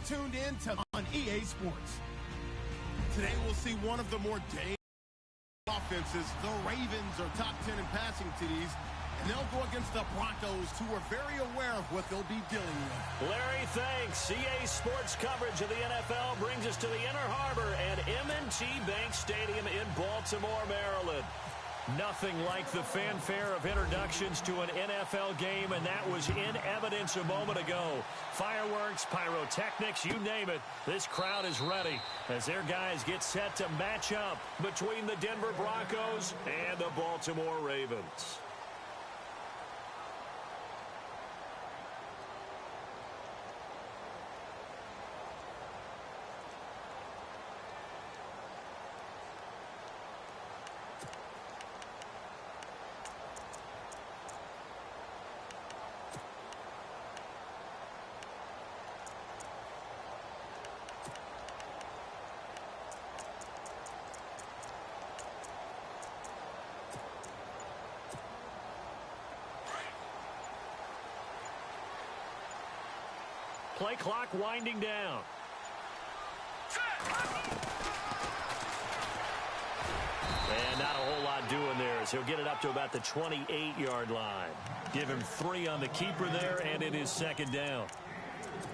tuned in to on EA Sports. Today we'll see one of the more dangerous offenses. The Ravens are top 10 in passing TDs, and they'll go against the Broncos, who are very aware of what they'll be dealing with. Larry, thanks. EA Sports coverage of the NFL brings us to the Inner Harbor and M&T Bank Stadium in Baltimore, Maryland. Nothing like the fanfare of introductions to an NFL game, and that was in evidence a moment ago. Fireworks, pyrotechnics, you name it. This crowd is ready as their guys get set to match up between the Denver Broncos and the Baltimore Ravens. Play clock winding down. And not a whole lot doing there as he'll get it up to about the 28-yard line. Give him 3 on the keeper there, and it is second down.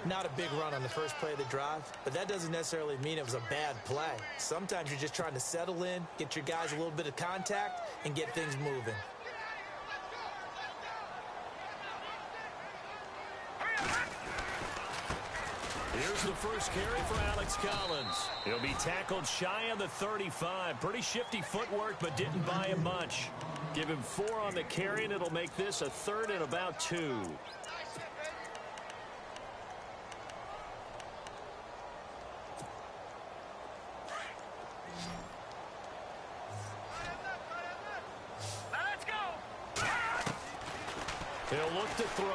Not a big run on the first play of the drive, but that doesn't necessarily mean it was a bad play. Sometimes you're just trying to settle in, get your guys a little bit of contact, and get things moving. Here's the first carry for Alex Collins. He'll be tackled shy of the 35. Pretty shifty footwork, but didn't buy him much. Give him 4 on the carry, and it'll make this a 3rd and about 2. Let's go. He'll look to throw.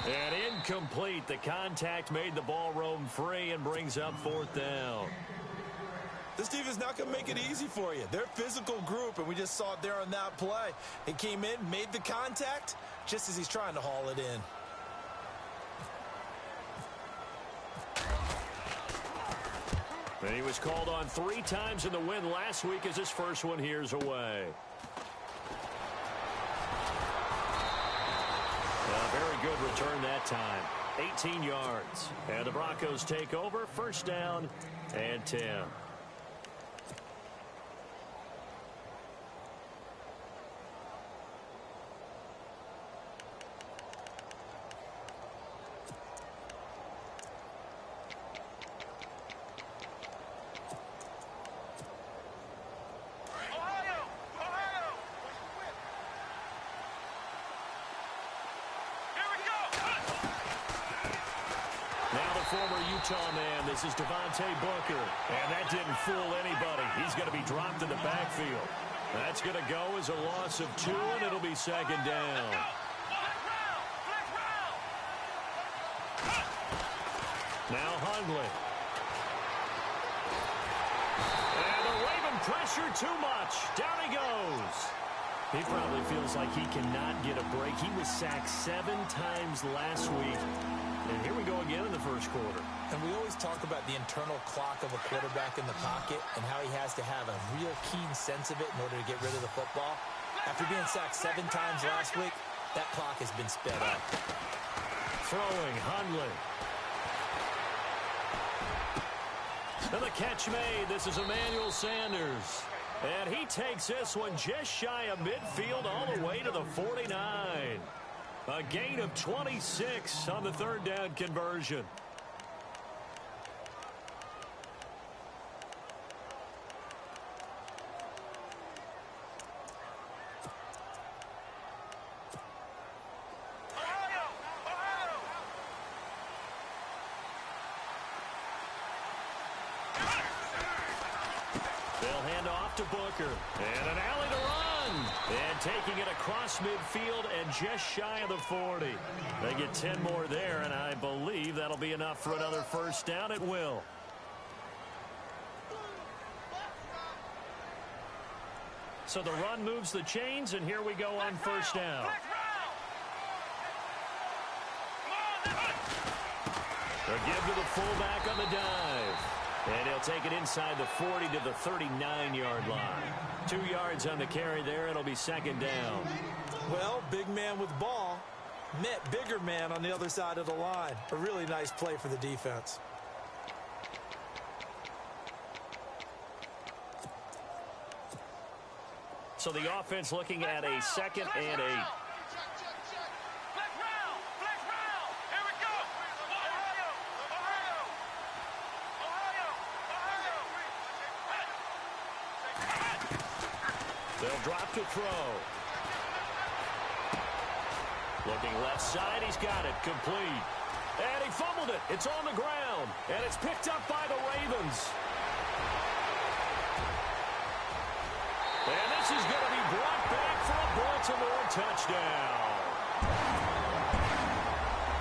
And incomplete. The contact made the ball roam free and brings up 4th down. This defense not going to make it easy for you. They're a physical group, and we just saw it there on that play. He came in, made the contact, just as he's trying to haul it in. And he was called on 3 times in the win last week as his first one here's away. Very good return that time. 18 yards. And the Broncos take over. First down and 10. Former Utah man, this is Devontae Booker, and that didn't fool anybody. He's going to be dropped in the backfield. That's going to go as a loss of 2, and it'll be second down. Now Hundley. And the Raven pressure too much. Down he goes. He probably feels like he cannot get a break. He was sacked 7 times last week. And here we go again in the first quarter. And we always talk about the internal clock of a quarterback in the pocket and how he has to have a real keen sense of it in order to get rid of the football. After being sacked 7 times last week, that clock has been sped up. Throwing Hundley. And the catch made. This is Emmanuel Sanders. And he takes this one just shy of midfield all the way to the 49. A gain of 26 on the 3rd down conversion. They'll hand off to Booker. And an alley to run. And taking it across midfield and just shy of the 40. They get 10 more there, and I believe that'll be enough for another first down. It will. So the run moves the chains, and here we go on first down. A give to the fullback on the dive. And he'll take it inside the 40 to the 39-yard line. 2 yards on the carry there. It'll be second down. Well, big man with ball met bigger man on the other side of the line. A really nice play for the defense. So the offense looking at a 2nd and 8. They'll drop to throw. Looking left side, he's got it, complete. And he fumbled it. It's on the ground. And it's picked up by the Ravens. And this is going to be brought back for a Baltimore touchdown.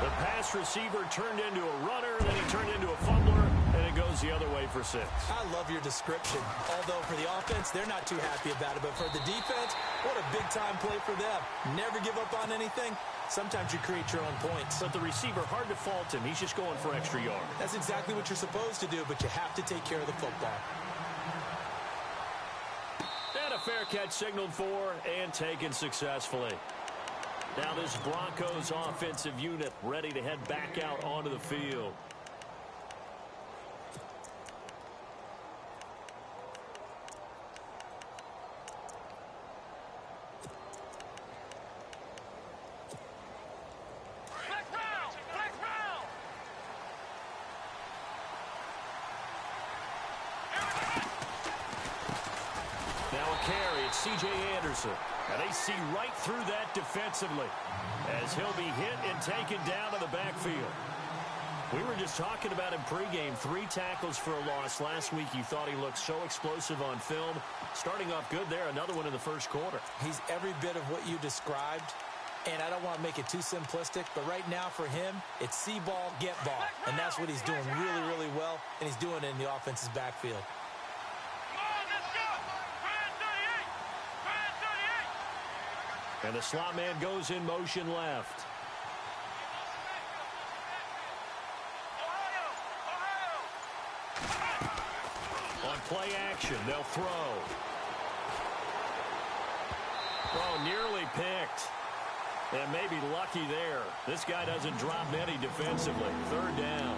The pass receiver turned into a runner, then he turned into a fumbler, and it goes the other way for 6. I love your description. Although for the offense, they're not too happy about it. But for the defense, what a big-time play for them. Never give up on anything. Sometimes you create your own points. But the receiver, hard to fault him. He's just going for extra yards. That's exactly what you're supposed to do, but you have to take care of the football. And a fair catch signaled for and taken successfully. Now this Broncos offensive unit ready to head back out onto the field. C.J. Anderson. And they see right through that defensively as he'll be hit and taken down to the backfield. We were just talking about him pregame. 3 tackles for a loss. Last week you thought he looked so explosive on film. Starting off good there. Another one in the first quarter. He's every bit of what you described. And I don't want to make it too simplistic, but right now for him, it's see ball, get ball. And that's what he's doing really, really well. And he's doing it in the offense's backfield. And the slot man goes in motion left. On play action, they'll throw. Oh, nearly picked. And maybe lucky there. This guy doesn't drop many defensively. 3rd down.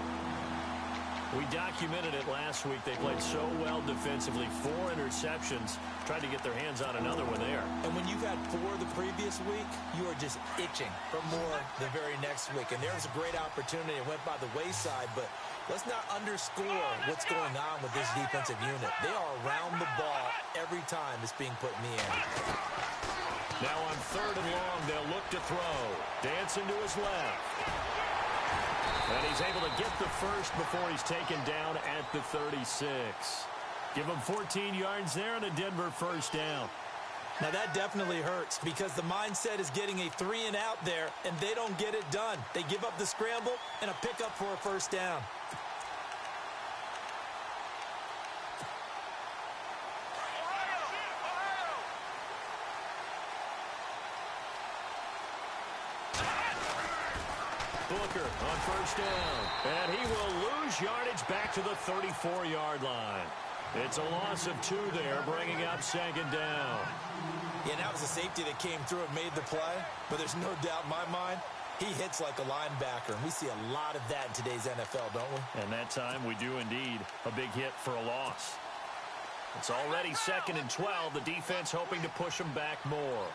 We documented it last week. They played so well defensively. 4 interceptions. Tried to get their hands on another one there. And when you've had 4 the previous week, you are just itching for more the very next week. And there's a great opportunity. It went by the wayside, but let's not underscore what's going on with this defensive unit. They are around the ball every time it's being put in the air. Now on 3rd and long, they'll look to throw. Dancing to his left. And he's able to get the first before he's taken down at the 36. Give him 14 yards there and a Denver first down. Now that definitely hurts because the mindset is getting a 3 and out there, and they don't get it done. They give up the scramble and a pickup for a first down. Booker on first down. And he will lose yardage back to the 34-yard line. It's a loss of 2 there, bringing up 2nd down. Yeah, that was a safety that came through and made the play. But there's no doubt in my mind, he hits like a linebacker. And we see a lot of that in today's NFL, don't we? And that time we do indeed. A big hit for a loss. It's already 2nd and 12. The defense hoping to push them back more.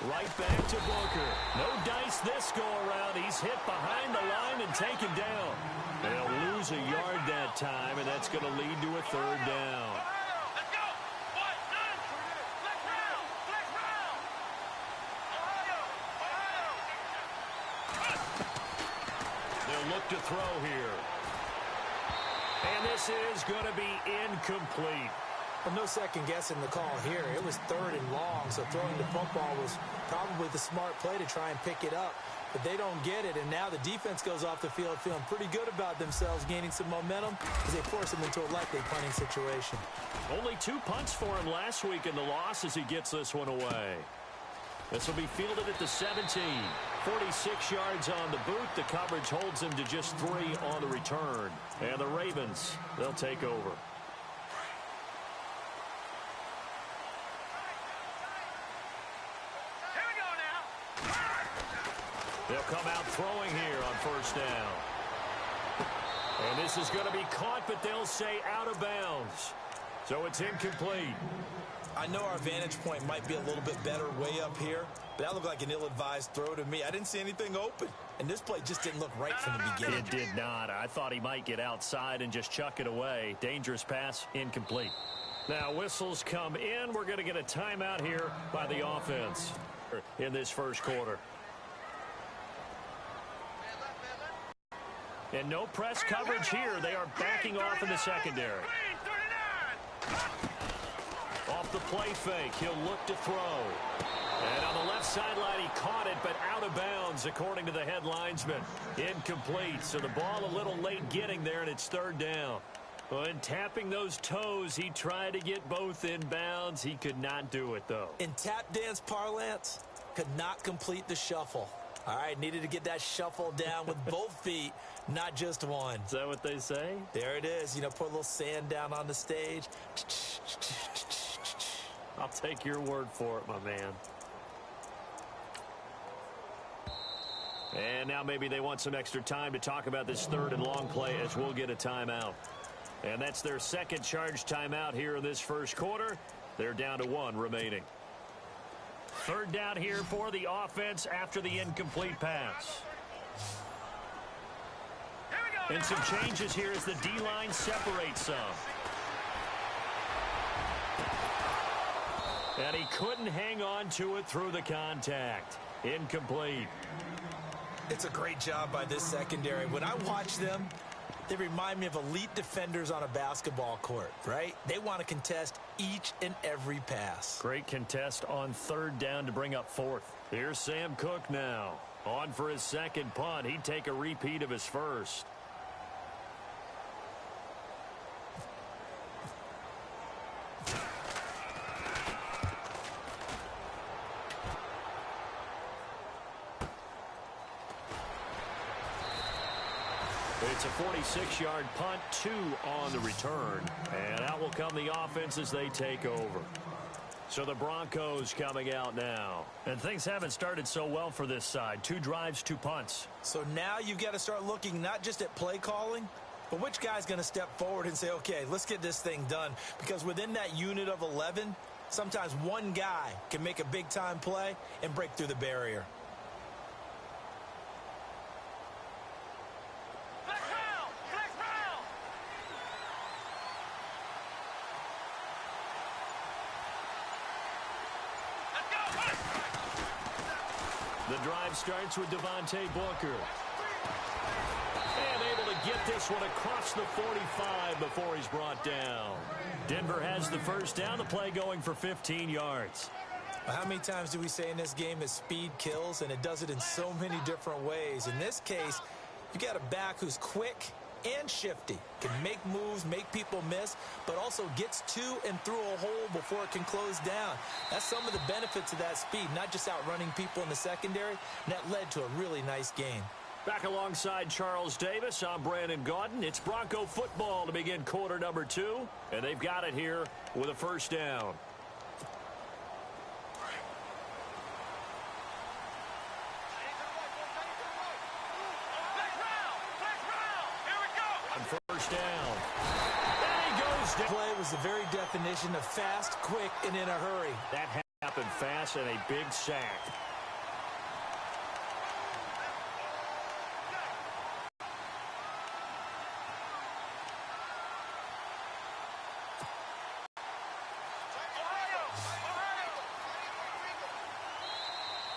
Right back to Booker. No dice this go-around. He's hit behind the line and taken down. They'll lose a yard that time, and that's going to lead to a 3rd down. They'll look to throw here. And this is going to be incomplete. Well, no second guessing the call here. It was 3rd and long, so throwing the football was probably the smart play to try and pick it up. But they don't get it, and now the defense goes off the field feeling pretty good about themselves, gaining some momentum as they force them into a likely punting situation. Only 2 punts for him last week in the loss as he gets this one away. This will be fielded at the 17. 46 yards on the boot. The coverage holds him to just 3 on the return. And the Ravens, they'll take over. They'll come out throwing here on first down. And this is going to be caught, but they'll say out of bounds. So it's incomplete. I know our vantage point might be a little bit better way up here, but that looked like an ill-advised throw to me. I didn't see anything open, and this play just didn't look right from the beginning. It did not. I thought he might get outside and just chuck it away. Dangerous pass, incomplete. Now whistles come in. We're going to get a timeout here by the offense in this first quarter. And no press coverage here. They are backing off in the secondary. Off the play fake, he'll look to throw. And on the left sideline, he caught it, but out of bounds, according to the head linesman. Incomplete, so the ball a little late getting there, and it's third down. When tapping those toes, he tried to get both in bounds. He could not do it, though. In tap dance parlance, could not complete the shuffle. All right, needed to get that shuffle down with both feet, not just one. Is that what they say? There it is. You know, put a little sand down on the stage. I'll take your word for it, my man. And now maybe they want some extra time to talk about this third and long play as we'll get a timeout. And that's their second charge timeout here in this first quarter. They're down to 1 remaining. Third down here for the offense after the incomplete pass. And some changes here as the D-line separates some. And he couldn't hang on to it through the contact. Incomplete. It's a great job by this secondary. When I watch them, they remind me of elite defenders on a basketball court, right? They want to contest each and every pass. Great contest on third down to bring up fourth. Here's Sam Cook now. On for his second punt. He'd take a repeat of his first. It's a 46-yard punt, 2 on the return. And out will come the offense as they take over. So the Broncos coming out now. And things haven't started so well for this side. 2 drives, 2 punts. So now you've got to start looking not just at play calling, but which guy's going to step forward and say, okay, let's get this thing done. Because within that unit of 11, sometimes one guy can make a big-time play and break through the barrier. The drive starts with Devontae Booker. And able to get this one across the 45 before he's brought down. Denver has the first down. The play going for 15 yards. How many times do we say in this game that speed kills, and it does it in so many different ways? In this case, you got a back who's quick and shifty, can make moves, make people miss, but also gets to and through a hole before it can close down. That's some of the benefits of that speed, not just outrunning people in the secondary, and that led to a really nice game. Back alongside Charles Davis, I'm Brandon Gaudin. It's Bronco football to begin quarter number 2, and they've got it here with a first down. First down. And he goes down. Play was the very definition of fast, quick, and in a hurry. That happened fast and a big sack.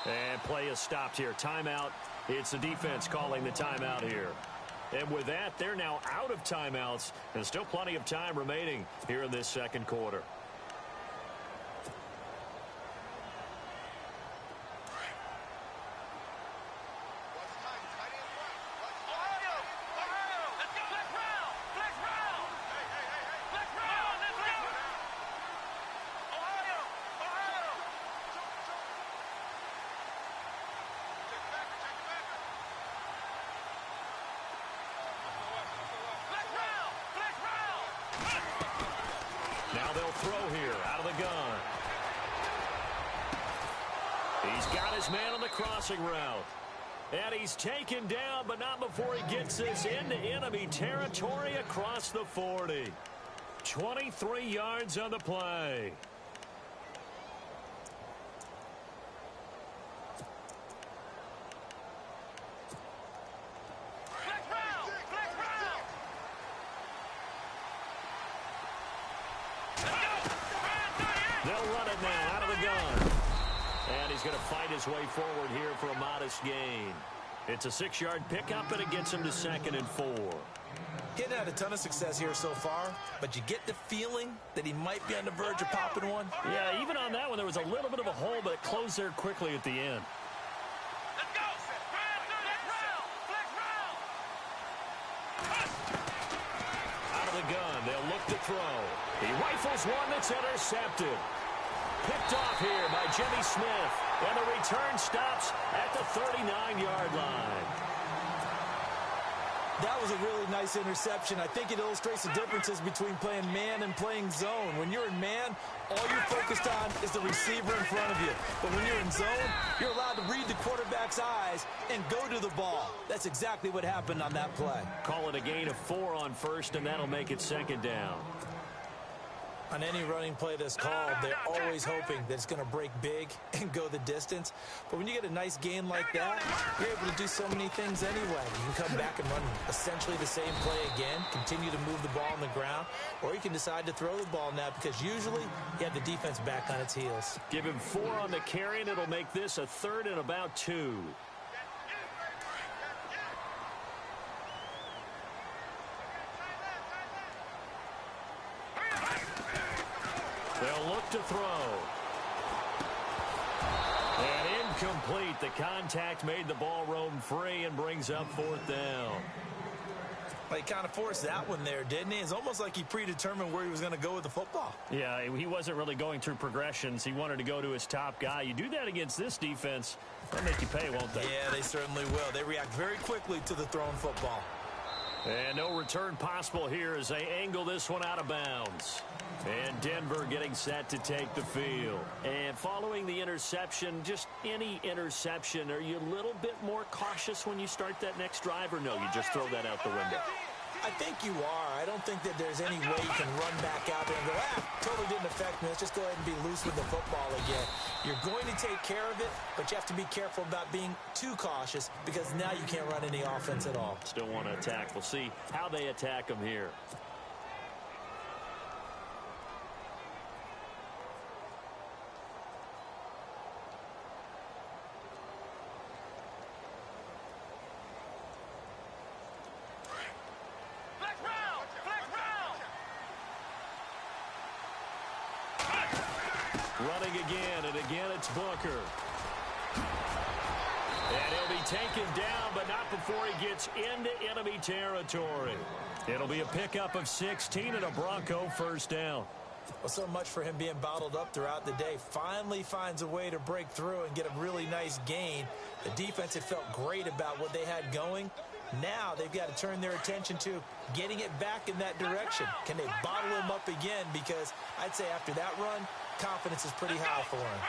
And play is stopped here. Timeout. It's the defense calling the timeout here. And with that, they're now out of timeouts. And still plenty of time remaining here in this second quarter. He's got his man on the crossing route. And he's taken down, but not before he gets this into enemy territory across the 40. 23 yards on the play. They'll run it now out of the gun. And he's going to fight his way forward here for a modest gain. It's a 6-yard pickup, and it gets him to 2nd and 4. He hadn't had a ton of success here so far, but you get the feeling that he might be on the verge of popping one. Yeah, even on that one, there was a little bit of a hole, but it closed there quickly at the end. Let's go! Out of the gun, they'll look to throw. He rifles one that's intercepted. Picked off here by Jimmy Smith, and the return stops at the 39-yard line. That was a really nice interception. I think it illustrates the differences between playing man and playing zone. When you're in man, all you're focused on is the receiver in front of you. But when you're in zone, you're allowed to read the quarterback's eyes and go to the ball. That's exactly what happened on that play. Call it a gain of 4 on first, and that'll make it 2nd down. On any running play that's called, they're always hoping that it's going to break big and go the distance. But when you get a nice gain like that, you're able to do so many things anyway. You can come back and run essentially the same play again, continue to move the ball on the ground, or you can decide to throw the ball now because usually you have the defense back on its heels. Give him 4 on the carry, and it'll make this a 3rd and about 2. They'll look to throw. And incomplete. The contact made the ball roam free and brings up 4th down. Well, he kind of forced that one there, didn't he? It's almost like he predetermined where he was going to go with the football. Yeah, he wasn't really going through progressions. He wanted to go to his top guy. You do that against this defense, they'll make you pay, won't they? Yeah, they certainly will. They react very quickly to the thrown football. And no return possible here as they angle this one out of bounds. And Denver getting set to take the field. And following the interception, just any interception, are you a little bit more cautious when you start that next drive, or no, you just throw that out the window? I think you are. I don't think that there's any way you can run back out there and go, totally didn't affect me. Let's just go ahead and be loose with the football again. You're going to take care of it, but you have to be careful about being too cautious because now you can't run any offense at all. Still want to attack. We'll see how they attack them here. Running again, and again it's Booker. And he'll be taken down, but not before he gets into enemy territory. It'll be a pickup of 16 and a Bronco 1st down. Well, so much for him being bottled up throughout the day. Finally finds a way to break through and get a really nice gain. The defense had felt great about what they had going. Now they've got to turn their attention to getting it back in that direction. Can they bottle him up again? Because I'd say after that run, confidence is pretty high for him.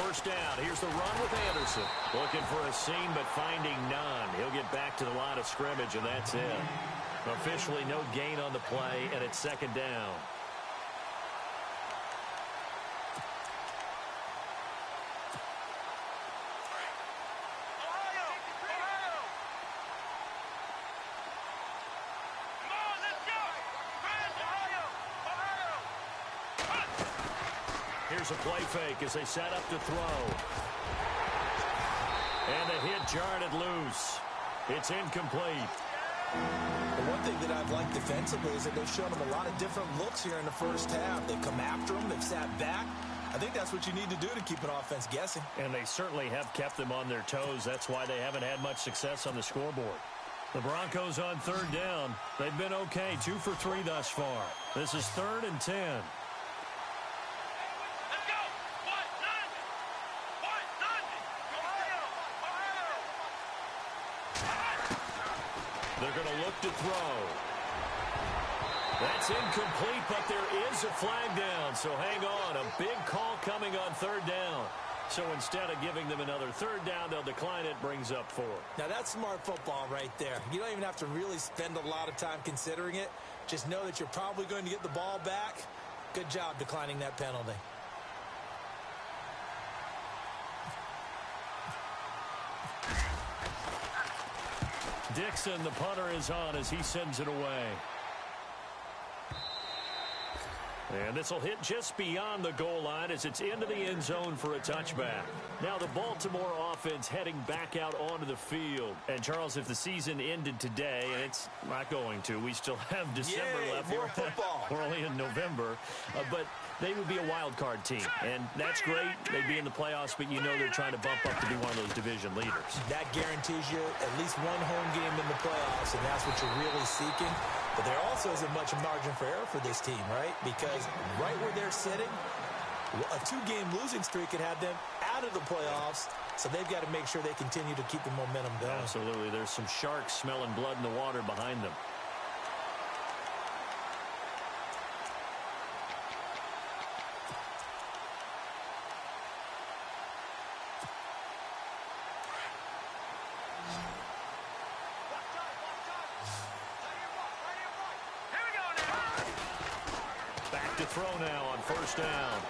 First down. Here's the run with Anderson. Looking for a seam, but finding none. He'll get back to the line of scrimmage, and that's it. Officially no gain on the play, and it's 2nd down. Here's a play fake as they set up to throw. And the hit jarred it loose. It's incomplete. The one thing that I've liked defensively is that they've shown them a lot of different looks here in the first half. They've come after them. They've sat back. I think that's what you need to do to keep an offense guessing. And they certainly have kept them on their toes. That's why they haven't had much success on the scoreboard. The Broncos on 3rd down. They've been okay, 2 for 3 thus far. This is 3rd and 10. They're going to look to throw. That's incomplete, but there is a flag down. So hang on. A big call coming on third down. So instead of giving them another third down, they'll decline it, brings up 4. Now, that's smart football right there. You don't even have to really spend a lot of time considering it. Just know that you're probably going to get the ball back. Good job declining that penalty. Dixon, the punter, is on as he sends it away. And this will hit just beyond the goal line as it's into the end zone for a touchback. Now the Baltimore offense heading back out onto the field. And, Charles, if the season ended today, and it's not going to, we still have December left. More football. We're only in November. But they would be a wild card team. And that's great. They'd be in the playoffs, but you know they're trying to bump up to be one of those division leaders. That guarantees you at least one home game in the playoffs, and that's what you're really seeking. But there also isn't much margin for error for this team, right? Because right where they're sitting, a 2-game losing streak could have them out of the playoffs, so they've got to make sure they continue to keep the momentum going. Absolutely. There's some sharks smelling blood in the water behind them. Throw now on first down.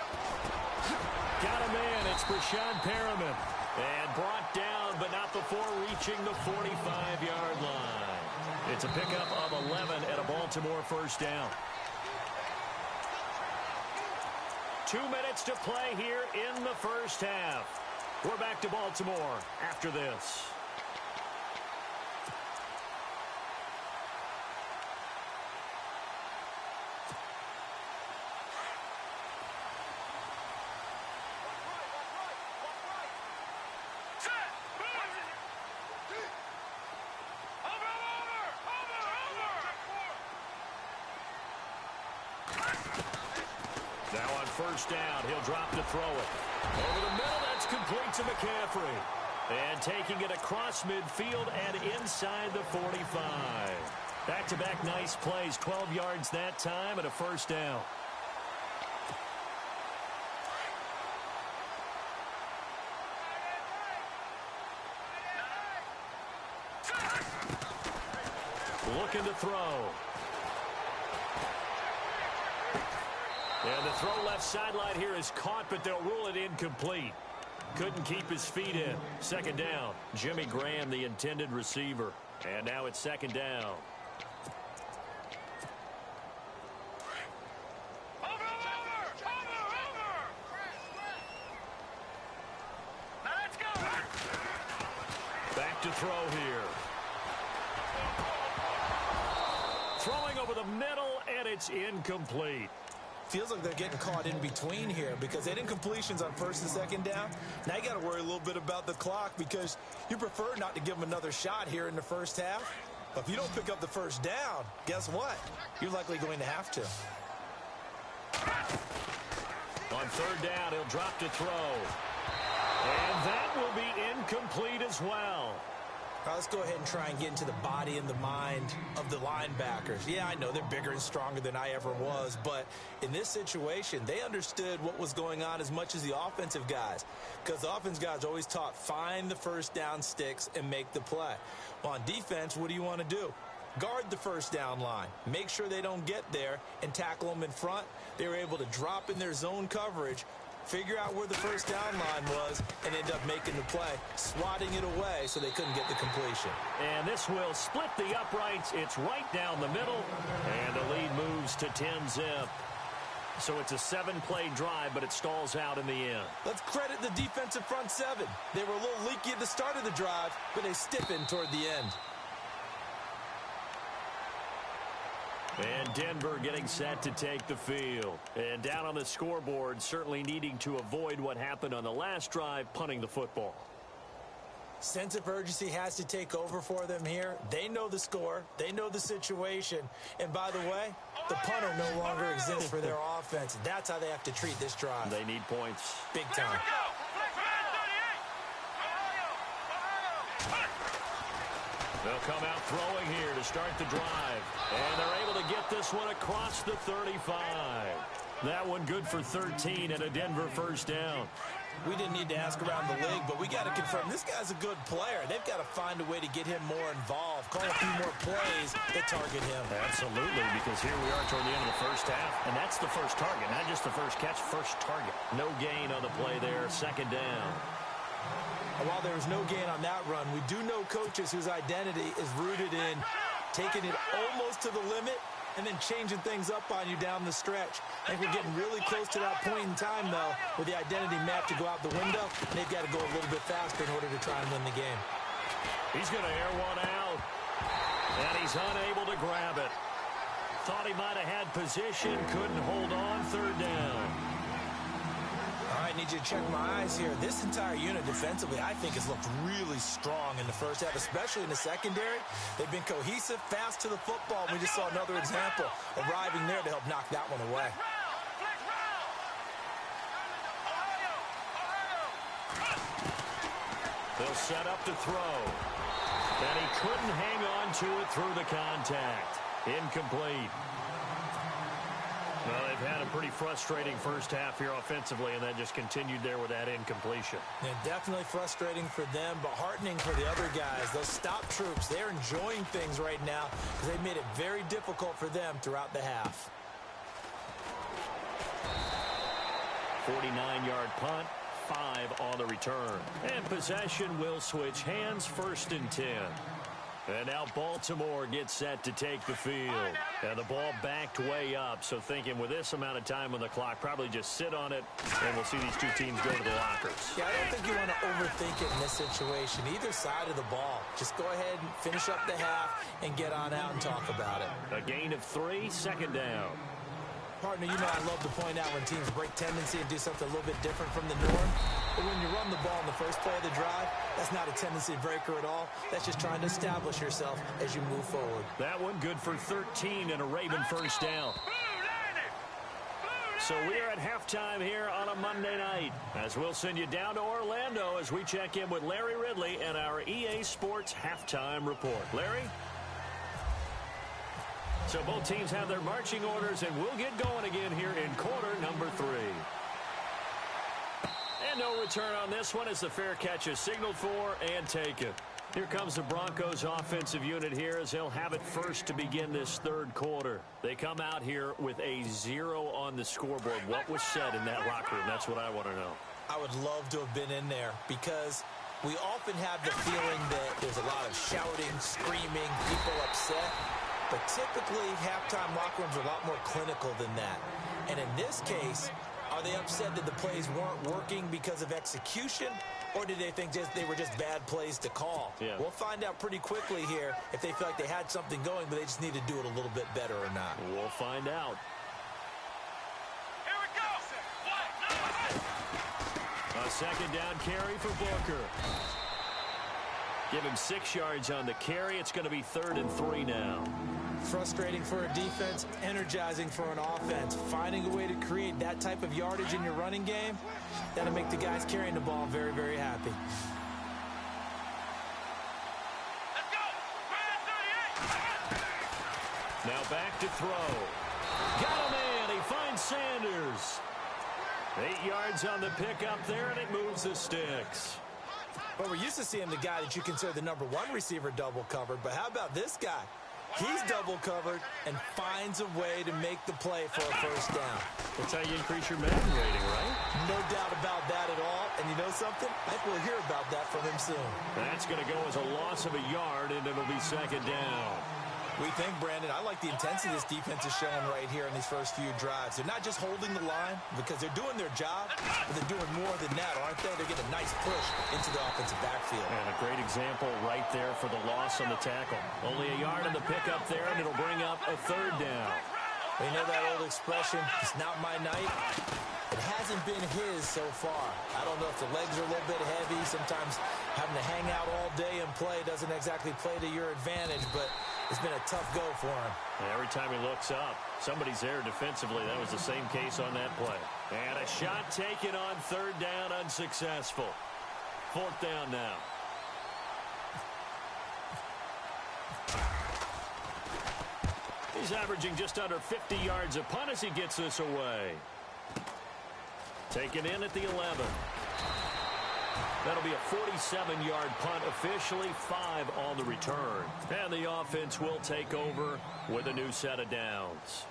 Got a man. It's Breshad Perriman. And brought down, but not before reaching the 45-yard line. It's a pickup of 11 at a Baltimore first down. 2 minutes to play here in the first half. We're back to Baltimore after this. Now on first down, he'll drop to throw it. Over the middle, that's complete to McCaffrey. And taking it across midfield and inside the 45. Back-to-back nice plays, 12 yards that time and a first down. Looking to throw. And the throw left sideline here is caught, but they'll rule it incomplete. Couldn't keep his feet in. Second down. Jimmy Graham, the intended receiver. And now it's second down. Back to throw here. Throwing over the middle, and it's incomplete. Feels like they're getting caught in between here because they didn't completions on first and second down. Now you got to worry a little bit about the clock because you prefer not to give them another shot here in the first half. But if you don't pick up the first down, guess what? You're likely going to have to. On third down, he'll drop to throw. And that will be incomplete as well. All right, let's go ahead and try and get into the body and the mind of the linebackers. Yeah, I know they're bigger and stronger than I ever was, but in this situation, they understood what was going on as much as the offensive guys, because the offensive guys always taught find the first down sticks and make the play. Well, on defense, what do you want to do? Guard the first down line. Make sure they don't get there and tackle them in front. They were able to drop in their zone coverage, figure out where the first down line was, and end up making the play, swatting it away so they couldn't get the completion. And this will split the uprights. It's right down the middle, and the lead moves to 10-zip. So it's a 7-play drive, but it stalls out in the end. Let's credit the defensive front seven. They were a little leaky at the start of the drive, but they stiffened toward the end. And Denver getting set to take the field. And down on the scoreboard, certainly needing to avoid what happened on the last drive, punting the football. Sense of urgency has to take over for them here. They know the score. They know the situation. And by the way, the punter no longer exists for their offense. That's how they have to treat this drive. They need points. Big time. They'll come out throwing here to start the drive. And they're able to get this one across the 35. That one good for 13 and a Denver first down. We didn't need to ask around the league, but we got to confirm this guy's a good player. They've got to find a way to get him more involved, call a few more plays that target him. Absolutely, because here we are toward the end of the first half, and that's the first target, not just the first catch, first target. No gain on the play there, second down. And while there was no gain on that run, we do know coaches whose identity is rooted in taking it almost to the limit and then changing things up on you down the stretch. I think we're getting really close to that point in time, though, where the identity map to go out the window, and they've got to go a little bit faster in order to try and win the game. He's going to air one out, and he's unable to grab it. Thought he might have had position, couldn't hold on, third down. All right, need you to check my eyes here. This entire unit defensively, I think, has looked really strong in the first half, especially in the secondary. They've been cohesive, fast to the football. We just saw another example arriving there to help knock that one away. They'll set up to throw. And he couldn't hang on to it through the contact. Incomplete. Well, they've had a pretty frustrating first half here offensively, and that just continued there with that incompletion. Yeah, definitely frustrating for them, but heartening for the other guys. Those stop troops, they're enjoying things right now because they've made it very difficult for them throughout the half. 49-yard punt, 5 on the return. And possession will switch hands, 1st and 10. And now Baltimore gets set to take the field. And the ball backed way up, so thinking with this amount of time on the clock, probably just sit on it, and we'll see these two teams go to the lockers. Yeah, I don't think you want to overthink it in this situation. Either side of the ball. Just go ahead and finish up the half and get on out and talk about it. A gain of 3, second down. Partner, you know I love to point out when teams break tendency and do something a little bit different from the norm. But when you run the ball in the first play of the drive, that's not a tendency breaker at all. That's just trying to establish yourself as you move forward. That one good for 13 and a Raven first down. So we are at halftime here on a Monday night, as we'll send you down to Orlando as we check in with Larry Ridley and our EA Sports halftime report. Larry? So both teams have their marching orders, and we'll get going again here in quarter number 3. And no return on this one as the fair catch is signaled for and taken. Here comes the Broncos offensive unit here as they'll have it first to begin this third quarter. They come out here with a 0 on the scoreboard. What was said in that locker room? That's what I want to know. I would love to have been in there because we often have the feeling that there's a lot of shouting, screaming, people upset. But typically, halftime locker rooms are a lot more clinical than that. And in this case, are they upset that the plays weren't working because of execution? Or did they think they were just bad plays to call? Yeah. We'll find out pretty quickly here if they feel like they had something going, but they just need to do it a little bit better or not. We'll find out. Here we go. A second down carry for Booker. Give him 6 yards on the carry. It's going to be 3rd and 3 now. Frustrating for a defense, energizing for an offense. Finding a way to create that type of yardage in your running game, that'll make the guys carrying the ball very, very happy. Let's go. Now back to throw. Got him in. He finds Sanders. 8 yards on the pickup there, and it moves the sticks. Well, we're used to seeing the guy that you consider the number 1 receiver double covered, but how about this guy? He's double covered and finds a way to make the play for a first down. That's how you increase your Madden rating, right? No doubt about that at all. And you know something? I think we'll hear about that from him soon. That's going to go as a loss of a yard, and it'll be second down. We think, Brandon, I like the intensity this defense is showing right here in these first few drives. They're not just holding the line because they're doing their job, but they're doing more than that, aren't they? They're getting a nice push into the offensive backfield. And a great example right there for the loss on the tackle. Only a yard on the pickup there, and it'll bring up a 3rd down. You know that old expression, it's not my night? It hasn't been his so far. I don't know if the legs are a little bit heavy. Sometimes having to hang out all day and play doesn't exactly play to your advantage, but it's been a tough go for him. And every time he looks up, somebody's there defensively. That was the same case on that play. And a shot taken on 3rd down, unsuccessful. 4th down now. He's averaging just under 50 yards a punt as he gets this away. Taken in at the 11. That'll be a 47-yard punt, officially 5 on the return. And the offense will take over with a new set of downs.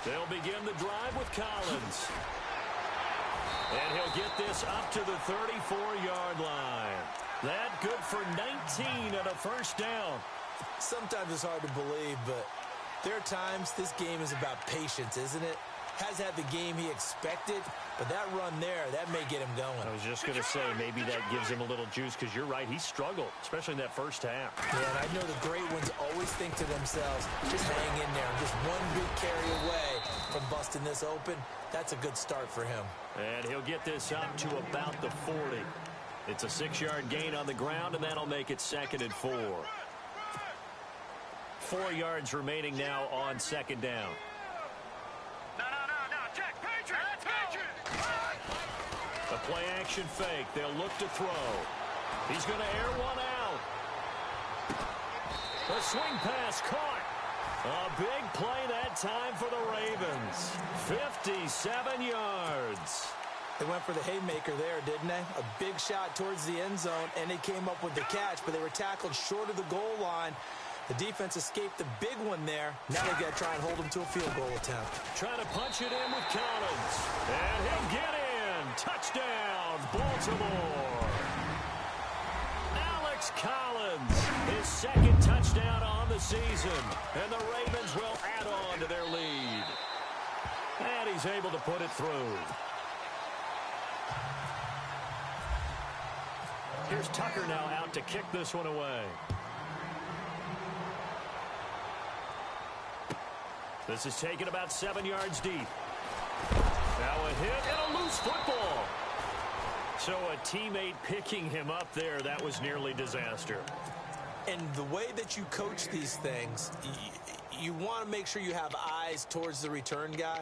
They'll begin the drive with Collins. And he'll get this up to the 34-yard line. That good for 19 and a first down. Sometimes it's hard to believe, but there are times this game is about patience, isn't it? Has had the game he expected, but that run there, that may get him going. I was just going to say, maybe that gives him a little juice, because you're right, he struggled, especially in that first half. Yeah, and I know the great ones always think to themselves, just hang in there. Just one big carry away from busting this open. That's a good start for him. And he'll get this up to about the 40. It's a 6-yard gain on the ground, and that'll make it 2nd and 4. 4 yards remaining now on 2nd down. The play action fake. They'll look to throw. He's going to air one out. The swing pass caught. A big play that time for the Ravens. 57 yards. They went for the haymaker there, didn't they? A big shot towards the end zone, and they came up with the catch, but they were tackled short of the goal line. The defense escaped the big one there. Now they've got to try and hold them to a field goal attempt. Trying to punch it in with Collins. And he'll get in. Touchdown, Baltimore. Alex Collins, his 2nd touchdown on the season. And the Ravens will add on to their lead. And he's able to put it through. Here's Tucker now out to kick this one away. This is taken about 7 yards deep. Now a hit and a loose football. So a teammate picking him up there, that was nearly disaster. And the way that you coach these things, you want to make sure you have eyes towards the return guy,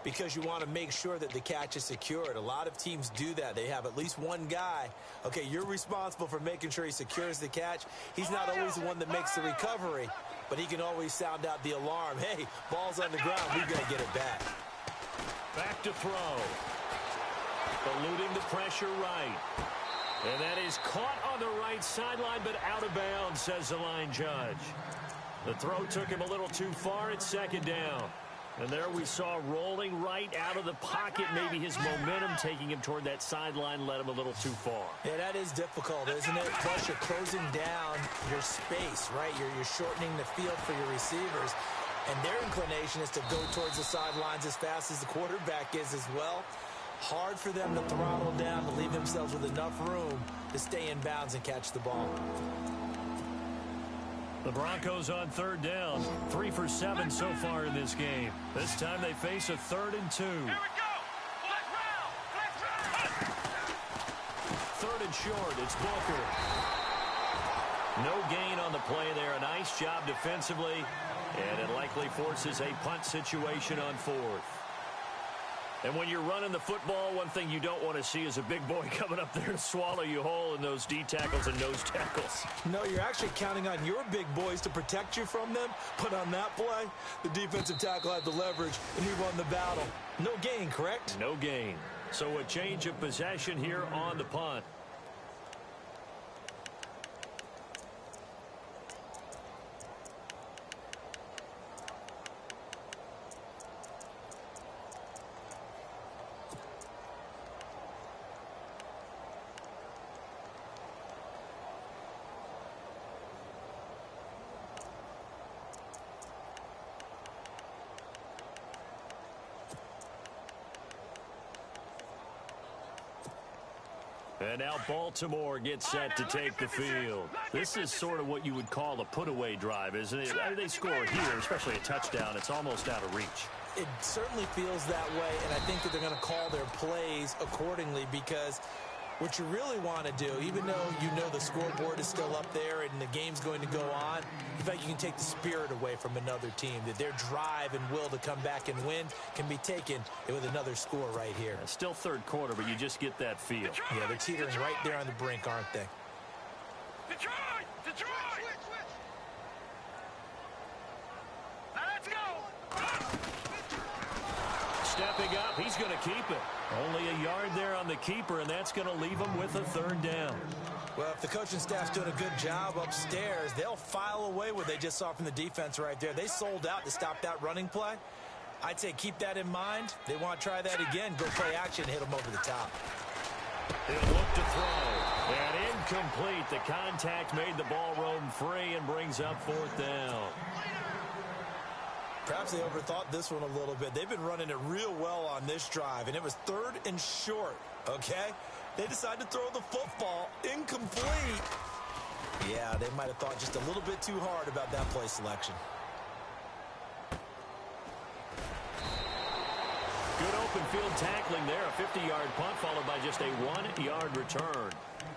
because you want to make sure that the catch is secured. A lot of teams do that. They have at least one guy. Okay, you're responsible for making sure he secures the catch. He's not always the one that makes the recovery, but he can always sound out the alarm. Hey, ball's on the ground. We've got to get it back. Back to throw. Eluding the pressure right. And that is caught on the right sideline, but out of bounds, says the line judge. The throw took him a little too far. It's 2nd down. And there we saw rolling right out of the pocket. Maybe his momentum taking him toward that sideline led him a little too far. Yeah, that is difficult, isn't it? Plus, you're closing down your space, right? You're shortening the field for your receivers. And their inclination is to go towards the sidelines as fast as the quarterback is as well. Hard for them to throttle down, to leave themselves with enough room to stay in bounds and catch the ball. The Broncos on 3rd down. 3 for 7 so far in this game. This time they face a 3rd and 2. Here we go. Let's round. 3rd and short. It's Booker. No gain on the play there. A nice job defensively. And it likely forces a punt situation on 4th. And when you're running the football, one thing you don't want to see is a big boy coming up there to swallow you whole in those D tackles and nose tackles. No, you're actually counting on your big boys to protect you from them. But on that play, the defensive tackle had the leverage, and he won the battle. No gain, correct? No gain. So a change of possession here on the punt. And now Baltimore gets set to take the field. This is sort of what you would call a put-away drive, isn't it? They score here, especially a touchdown. It's almost out of reach. It certainly feels that way, and I think that they're going to call their plays accordingly, because What you really want to do, even though you know the scoreboard is still up there and the game's going to go on, in fact, you can take the spirit away from another team, that their drive and will to come back and win can be taken with another score right here. It's still third quarter, but you just get that feel. Yeah, they're teetering right there on the brink, aren't they? Detroit! Detroit! Now let's go! Stepping up, he's going to keep it. Only a yard there on the keeper, and that's going to leave him with a third down. Well, if the coaching staff's doing a good job upstairs, they'll file away what they just saw from the defense right there. They sold out to stop that running play. I'd say keep that in mind. They want to try that again. Go play action, hit them over the top. He'll look to throw. And incomplete. The contact made the ball roam free and brings up fourth down. Perhaps they overthought this one a little bit. They've been running it real well on this drive, and it was third and short, okay? They decided to throw the football incomplete. Yeah, they might have thought just a little bit too hard about that play selection. Good open field tackling there. A 50-yard punt followed by just a 1-yard return.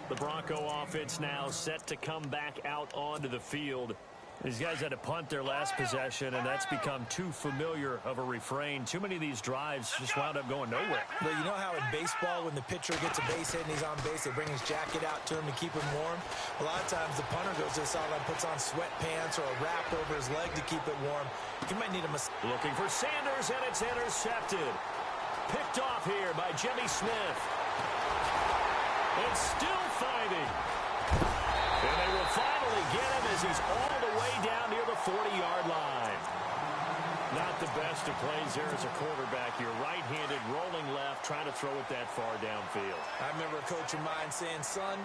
The Bronco offense now set to come back out onto the field. These guys had to punt their last possession, and that's become too familiar of a refrain. Too many of these drives just wound up going nowhere. Well, you know how in baseball when the pitcher gets a base hit and he's on base, they bring his jacket out to him to keep him warm? A lot of times the punter goes to the sideline, puts on sweatpants or a wrap over his leg to keep it warm. He might need a Looking for Sanders, and it's intercepted. Picked off here by Jimmy Smith. And still fighting. And they will finally get him as he's all the way down near the 40-yard line. Not the best of plays there as a quarterback. You're right-handed, rolling left, trying to throw it that far downfield. I remember a coach of mine saying, son,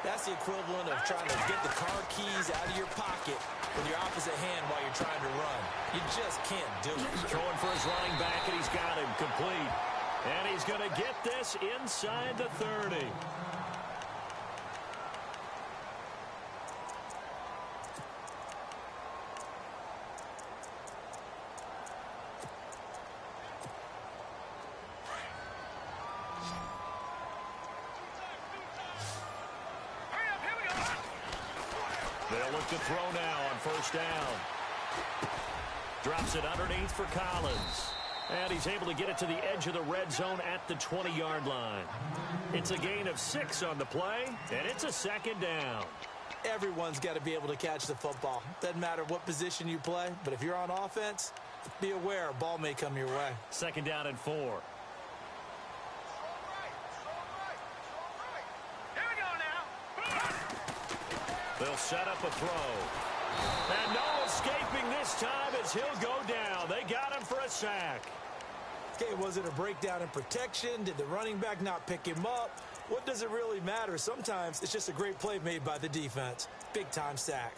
that's the equivalent of trying to get the car keys out of your pocket with your opposite hand while you're trying to run. You just can't do it. Throwing for his running back, and he's got him complete. And he's going to get this inside the 30. They'll look to throw now on first down. Drops it underneath for Collins. And he's able to get it to the edge of the red zone at the 20-yard line. It's a gain of 6 on the play, and it's a second down. Everyone's got to be able to catch the football. Doesn't matter what position you play, but if you're on offense, be aware a ball may come your way. Second down and 4. Here we go now. They'll set up a throw. And no escaping this time as he'll go down. They got him for a sack. Okay, was it a breakdown in protection? Did the running back not pick him up? What does it really matter? Sometimes it's just a great play made by the defense. Big-time sack.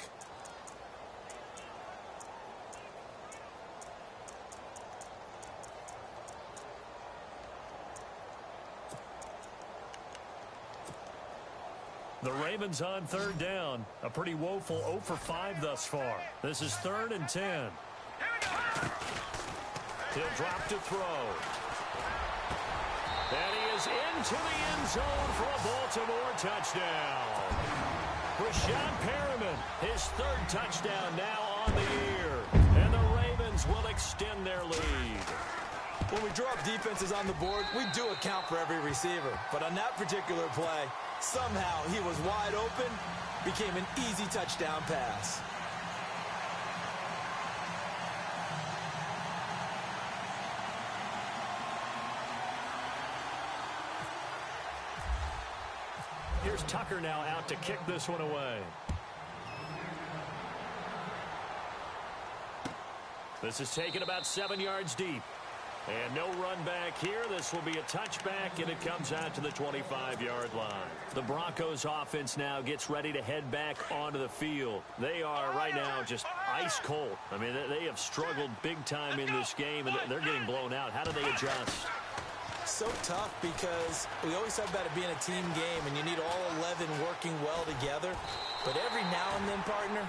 The Ravens on third down. A pretty woeful 0 for 5 thus far. This is 3rd and 10. He'll drop to throw. And he is into the end zone for a Baltimore touchdown. Breshad Perriman, his 3rd touchdown now on the year. And the Ravens will extend their lead. When we draw up defenses on the board, we do account for every receiver. But on that particular play, somehow he was wide open, became an easy touchdown pass. Here's Tucker now out to kick this one away. This is taken about 7 yards deep. And no run back here. This will be a touchback, and it comes out to the 25-yard line. The Broncos offense now gets ready to head back onto the field. They are right now just ice cold. I mean, they have struggled big time in this game, and they're getting blown out. How do they adjust? So tough because we always talk about it being a team game, and you need all 11 working well together. But every now and then, partner,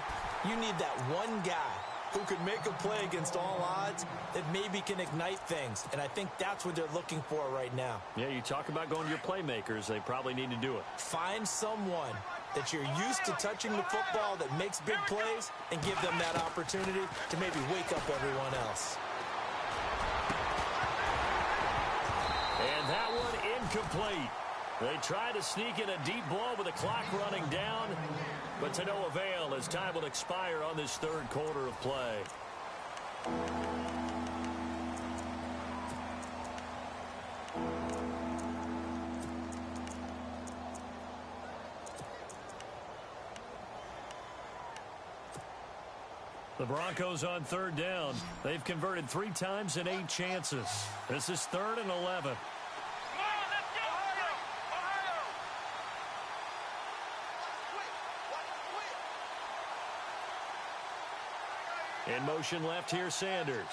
you need that one guy who can make a play against all odds that maybe can ignite things. And I think that's what they're looking for right now. Yeah, you talk about going to your playmakers. They probably need to do it. Find someone that you're used to touching the football that makes big plays and give them that opportunity to maybe wake up everyone else. And that one incomplete. They try to sneak in a deep ball with the clock running down, but to no avail as time will expire on this third quarter of play. The Broncos on third down. They've converted 3 times in 8 chances. This is 3rd and 11. In motion left here, Sanders.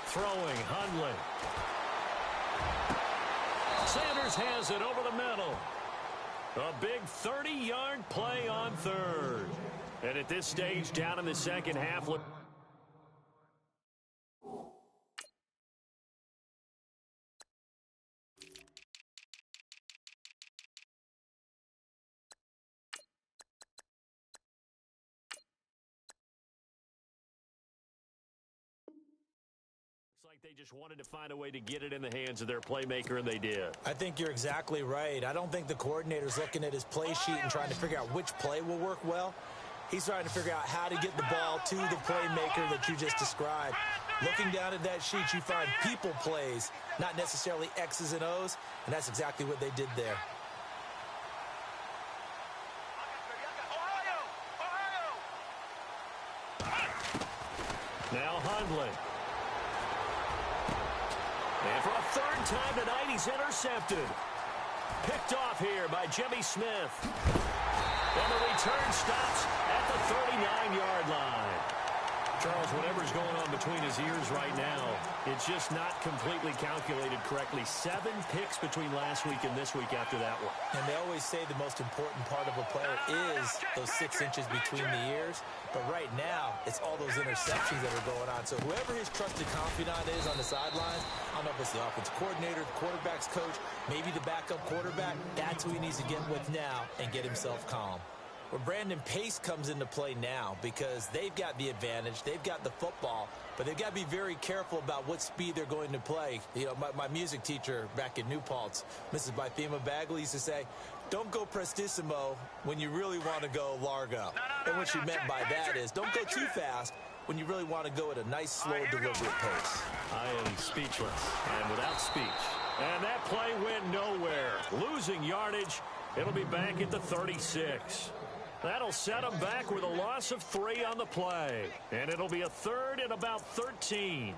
Throwing, Hundley. Sanders has it over the middle. A big 30-yard play on third. And at this stage, down in the second half, look. Like they just wanted to find a way to get it in the hands of their playmaker, and they did. I think you're exactly right. I don't think the coordinator's looking at his play sheet and trying to figure out which play will work well. He's trying to figure out how to get the ball to the playmaker that you just described. Looking down at that sheet, you find people plays, not necessarily X's and O's, and that's exactly what they did there. Now Hundley. And for a third time tonight, he's intercepted. Picked off here by Jimmy Smith. And the return stops at the 39-yard line. Charles, whatever's going on between his ears right now, it's just not completely calculated correctly. 7 picks between last week and this week after that one. And they always say the most important part of a player is those 6 inches between the ears. But right now, it's all those interceptions that are going on. So whoever his trusted confidant is on the sidelines, I don't know if it's the offensive coordinator, the quarterback's coach, maybe the backup quarterback, that's who he needs to get with now and get himself calm. Well, Brandon Pace comes into play now because they've got the advantage. They've got the football, but they've got to be very careful about what speed they're going to play. You know, my music teacher back in New Paltz, Mrs. Bythema Bagley, used to say, don't go prestissimo when you really want to go largo. And what she meant by that is don't go too fast when you really want to go at a nice, slow, deliberate pace. I am speechless and without speech. And that play went nowhere. Losing yardage. It'll be back at the 36. That'll set them back with a loss of 3 on the play. And it'll be a 3rd and about 13.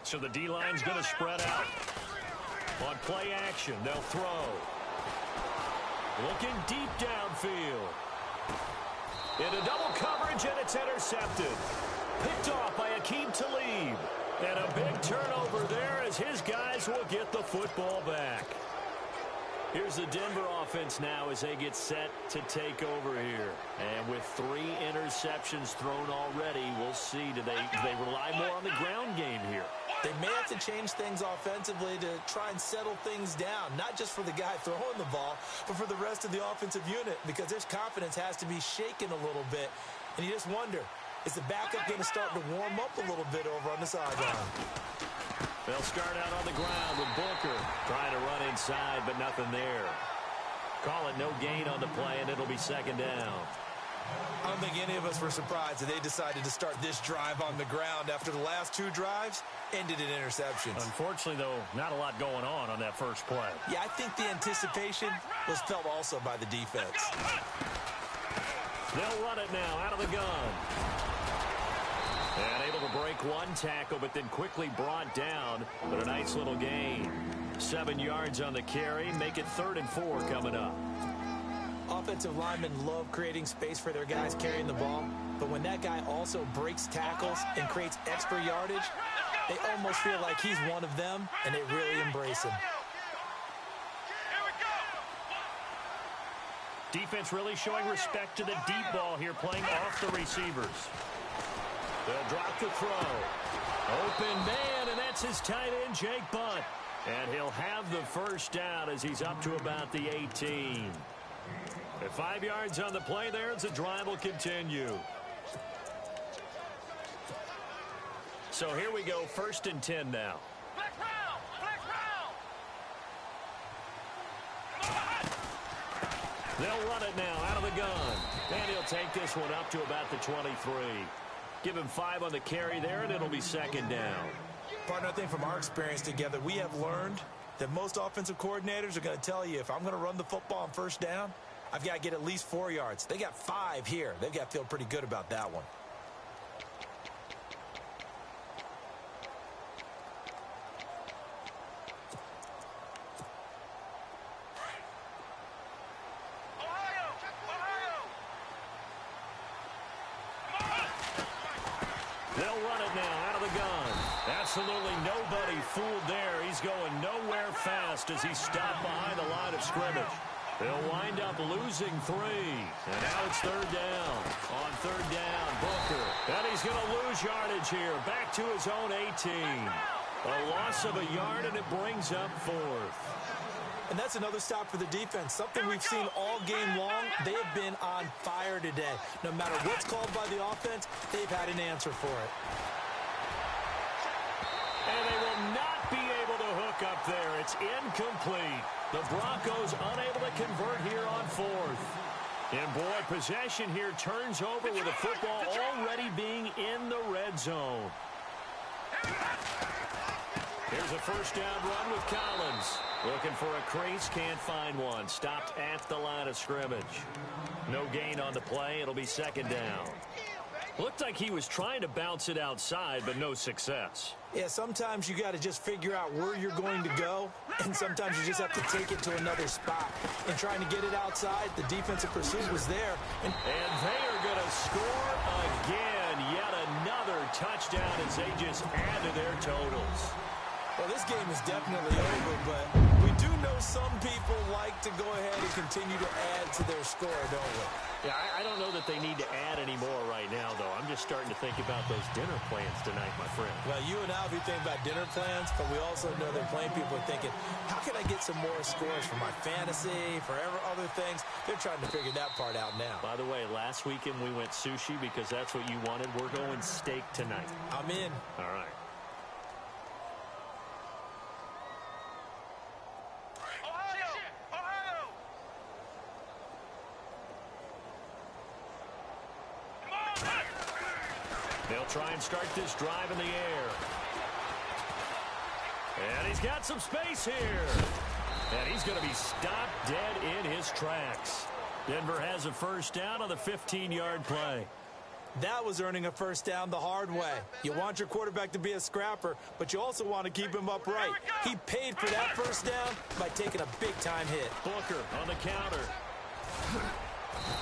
So the D-line's going to spread out. On play action, they'll throw. Looking deep downfield. Into double coverage, and it's intercepted. Picked off by Akeem Talib. And a big turnover there as his guys will get the football back. Here's the Denver offense now as they get set to take over here. And with 3 interceptions thrown already, we'll see. Do they rely more on the ground game here? They may have to change things offensively to try and settle things down, not just for the guy throwing the ball, but for the rest of the offensive unit, because his confidence has to be shaken a little bit. And you just wonder, is the backup going to start to warm up a little bit over on the sideline? They'll start out on the ground with Booker trying to run inside, but nothing there. Call it no gain on the play, and it'll be 2nd down. I don't think any of us were surprised that they decided to start this drive on the ground after the last 2 drives ended in interceptions. Unfortunately, though, not a lot going on that first play. Yeah, I think the anticipation was felt also by the defense. They'll run it now out of the gun. And able to break one tackle, but then quickly brought down. But a nice little gain. 7 yards on the carry. Make it 3rd and 4 coming up. Offensive linemen love creating space for their guys carrying the ball, but when that guy also breaks tackles and creates extra yardage, they almost feel like he's one of them, and they really embrace him. Defense really showing respect to the deep ball here, playing off the receivers. They'll drop the throw. Open man, and that's his tight end, Jake Butt. And he'll have the first down as he's up to about the 18. At 5 yards on the play there, as the drive will continue. So here we go, 1st and 10 now. Flex round! Flex round! They'll run it now out of the gun. And he'll take this one up to about the 23. Give him 5 on the carry there, and it'll be 2nd down. Partner, I think from our experience together, we have learned that most offensive coordinators are going to tell you, if I'm going to run the football on 1st down, I've got to get at least 4 yards. They got 5 here. They've got to feel pretty good about that one. They'll run it now out of the gun. Absolutely nobody fooled there. He's going nowhere fast as he's stopped behind the line of scrimmage. They'll wind up losing 3. And now it's 3rd down. On 3rd down, Booker. And he's going to lose yardage here. Back to his own 18. A loss of a yard, and it brings up 4th. And that's another stop for the defense. Something we've seen all game long. They have been on fire today. No matter what's called by the offense, they've had an answer for it. And they will not be able to hook up there. It's incomplete. The Broncos unable to convert here on 4th. And boy, possession here turns over with the football already being in the red zone. Here's a 1st down run with Collins. Looking for a crease, can't find one. Stopped at the line of scrimmage. No gain on the play. It'll be 2nd down. Looked like he was trying to bounce it outside, but no success. Yeah, sometimes you got to just figure out where you're going to go, and sometimes you just have to take it to another spot. And trying to get it outside, the defensive pursuit was there. And they are going to score again. Yet another touchdown as they just add to their totals. Well, this game is definitely over, but we do know some people like to go ahead and continue to add to their score, don't we? Yeah, I don't know that they need to add any more right now, though. I'm just starting to think about those dinner plans tonight, my friend. Well, you and I will be thinking about dinner plans, but we also know that plenty of people are thinking, how can I get some more scores for my fantasy, for other things? They're trying to figure that part out now. By the way, last weekend we went sushi because that's what you wanted. We're going steak tonight. I'm in. All right. They'll try and start this drive in the air. And he's got some space here. And he's going to be stopped dead in his tracks. Denver has a 1st down on the 15-yard play. That was earning a 1st down the hard way. You want your quarterback to be a scrapper, but you also want to keep him upright. He paid for that 1st down by taking a big-time hit. Booker on the counter.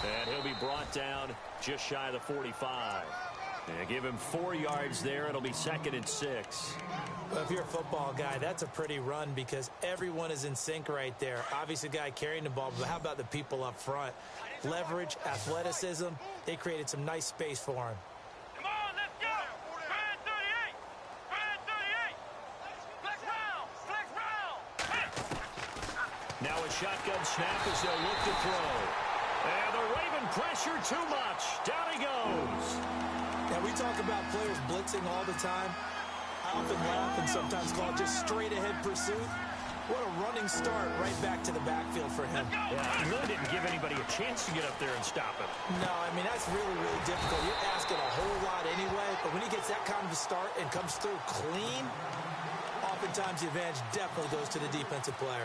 And he'll be brought down just shy of the 45. And give him 4 yards there. It'll be 2nd and 6. Well, if you're a football guy, that's a pretty run because everyone is in sync right there. Obviously, the guy carrying the ball, but how about the people up front? Leverage, athleticism, they created some nice space for him. Come on, let's go! Brand 38! Brand 38! Flex round! Flex round! Now a shotgun snap as they'll look to throw. And the Raven pressure too much. Down he goes. Now, we talk about players blitzing all the time. I often laugh and sometimes call it just straight-ahead pursuit. What a running start right back to the backfield for him. Yeah, he really didn't give anybody a chance to get up there and stop him. No, I mean, that's really, really difficult. You're asking a whole lot anyway, but when he gets that kind of a start and comes through clean, oftentimes the advantage definitely goes to the defensive player.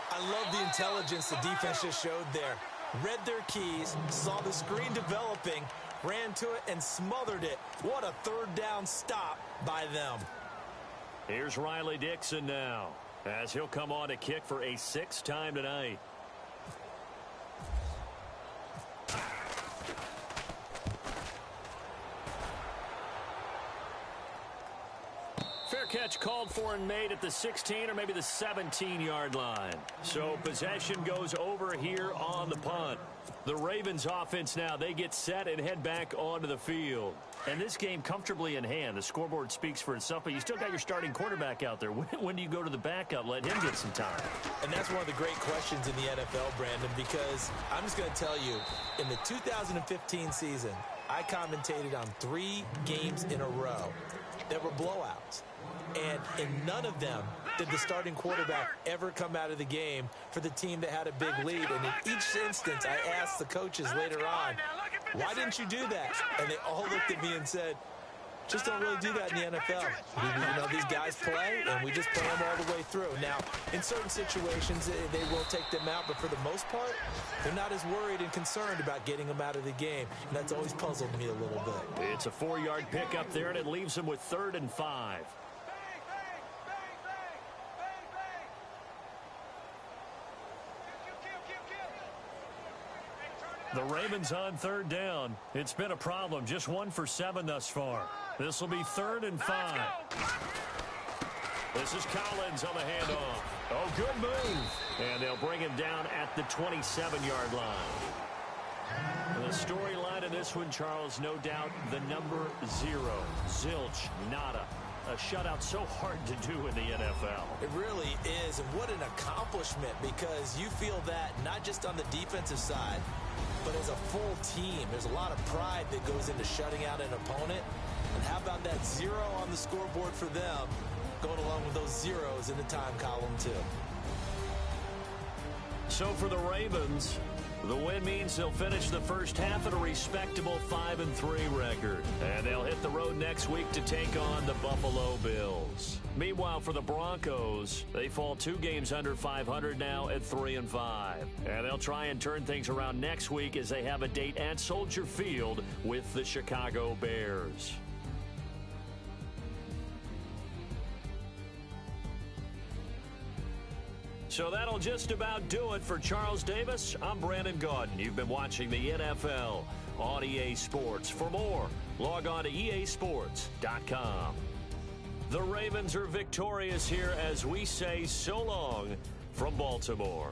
I love the intelligence the defense just showed there. Read their keys, saw the screen developing, ran to it and smothered it. What a third down stop by them. Here's Riley Dixon now, as he'll come on to kick for a 6th time tonight. Fair catch called for and made at the 16 or maybe the 17-yard line. So possession goes over here on the punt. The Ravens offense now, they get set and head back onto the field. And this game comfortably in hand. The scoreboard speaks for itself, but you still got your starting quarterback out there. When do you go to the backup? Let him get some time. And that's one of the great questions in the NFL, Brandon, because I'm just going to tell you, in the 2015 season, I commentated on 3 games in a row that were blowouts. And in none of them did the starting quarterback ever come out of the game for the team that had a big lead. And in each instance, I asked the coaches later on, why didn't you do that? And they all looked at me and said, just don't really do that in the NFL. You know, these guys play, and we just play them all the way through. Now, in certain situations, they will take them out, but for the most part, they're not as worried and concerned about getting them out of the game. And that's always puzzled me a little bit. It's a 4-yard pickup there, and it leaves them with 3rd and 5. The Ravens on 3rd down. It's been a problem. Just 1 for 7 thus far. This will be 3rd and 5. This is Collins on the handoff. Oh, good move. And they'll bring him down at the 27-yard line. The storyline in this one, Charles, no doubt the number 0. Zilch, nada. A shutout so hard to do in the NFL. It really is, and what an accomplishment, because you feel that not just on the defensive side, but as a full team. There's a lot of pride that goes into shutting out an opponent. And how about that 0 on the scoreboard for them, going along with those zeros in the time column too. So for the Ravens, the win means they'll finish the first half at a respectable 5-3 record. And they'll hit the road next week to take on the Buffalo Bills. Meanwhile, for the Broncos, they fall 2 games under 500 now at 3-5. And they'll try and turn things around next week as they have a date at Soldier Field with the Chicago Bears. So that'll just about do it for Charles Davis. I'm Brandon Gaudin. You've been watching the NFL on EA Sports. For more, log on to easports.com. The Ravens are victorious here as we say so long from Baltimore.